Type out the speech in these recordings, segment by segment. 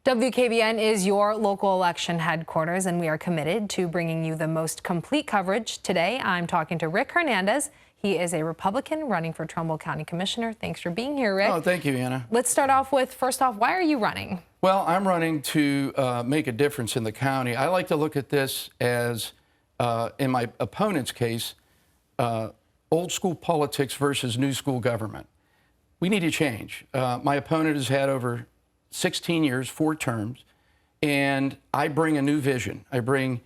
WKBN is your local election headquarters, and we are committed to bringing you the most complete coverage. Today, I'm talking to Rick Hernandez. He is a Republican running for Trumbull County Commissioner. Thanks for being here, Rick. Oh, thank you, Anna. Let's start off with, first off, why are you running? Well, I'm running to make a difference in the county. I like to look at this as, in my opponent's case, old school politics versus new school government. We need to change. My opponent has had over 16 years, 4 terms, and I bring a new vision. I bring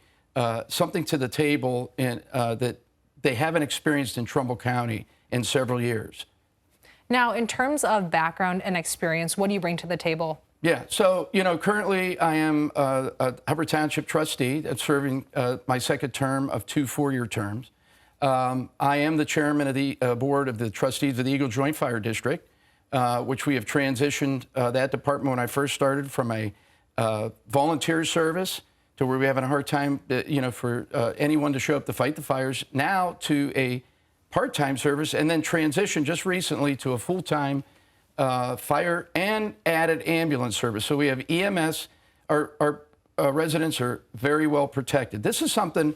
something to the table that they haven't experienced in Trumbull County in several years. Now, in terms of background and experience, what do you bring to the table? Yeah, so, currently I am a Hubbard Township trustee that's serving my second term of 2 4-year terms. I am the chairman of the board of the trustees of the Eagle Joint Fire District, which we have transitioned that department when I first started from a volunteer service to where we're having a hard time, for anyone to show up to fight the fires, now to a part-time service, and then transitioned just recently to a full-time fire and added ambulance service. So we have EMS. Our residents are very well protected. This is something,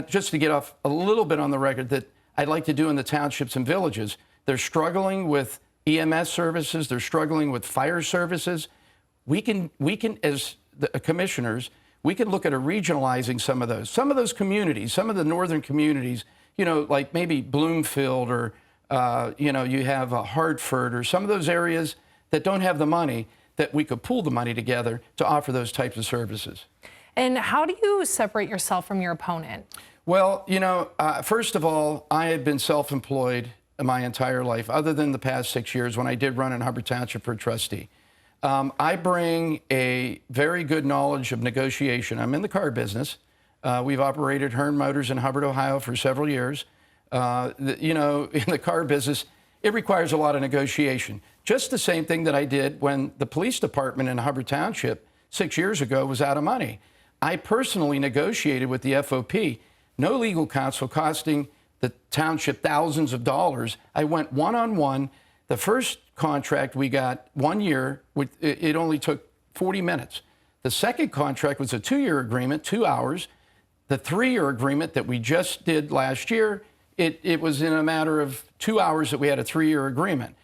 just to get off a little bit on the record, that I'd like to do in the townships and villages. They're struggling with EMS services. They're struggling with fire services. We can as the commissioners, we can look at regionalizing some of those. Some of those communities, some of the northern communities, like maybe Bloomfield or, you have Hartford or some of those areas that don't have the money, that we could pool the money together to offer those types of services. And how do you separate yourself from your opponent? Well, first of all, I have been self-employed my entire life, other than the past 6 years when I did run in Hubbard Township for trustee. I bring a very good knowledge of negotiation. I'm in the car business. We've operated Hearn Motors in Hubbard, Ohio for several years. In the car business, it requires a lot of negotiation. Just the same thing that I did when the police department in Hubbard Township 6 years ago was out of money. I personally negotiated with the FOP, no legal counsel, costing the township thousands of dollars. I went one-on-one. The first contract we got 1 year, it only took 40 minutes. The second contract was a 2-year agreement, 2 hours. The 3-year agreement that we just did last year, it was in a matter of 2 hours that we had a 3-year agreement.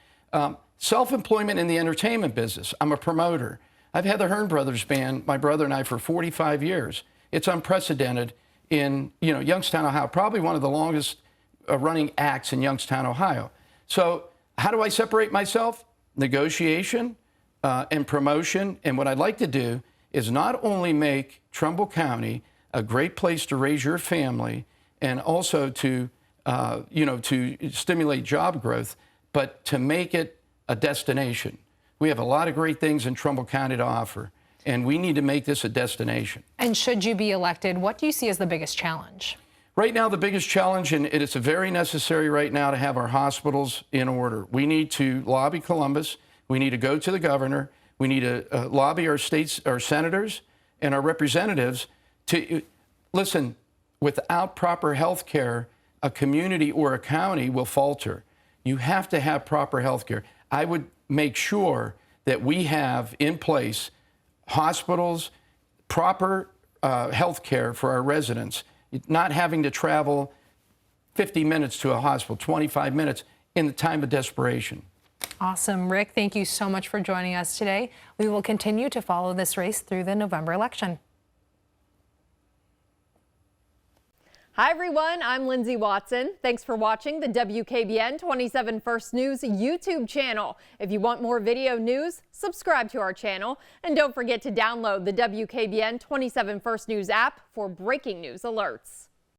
Self-employment in the entertainment business. I'm a promoter. I've had the Hearn Brothers Band, my brother and I, for 45 years. It's unprecedented in Youngstown, Ohio, probably one of the longest running acts in Youngstown, Ohio. So how do I separate myself? Negotiation and promotion. And what I'd like to do is not only make Trumbull County a great place to raise your family and also to stimulate job growth, but to make it a destination. We have a lot of great things in Trumbull County to offer, and we need to make this a destination. And should you be elected, what do you see as the biggest challenge? Right now, the biggest challenge, and it's very necessary right now to have our hospitals in order. We need to lobby Columbus. We need to go to the governor. We need to lobby our states, our senators, and our representatives to listen. Without proper health care, a community or a county will falter. You have to have proper health care. I would make sure that we have in place hospitals, proper health care for our residents, not having to travel 50 minutes to a hospital, 25 minutes in the time of desperation. Awesome. Rick, thank you so much for joining us today. We will continue to follow this race through the November election. Hi everyone, I'm Lindsay Watson. Thanks for watching the WKBN 27 First News YouTube channel. If you want more video news, subscribe to our channel. And don't forget to download the WKBN 27 First News app for breaking news alerts.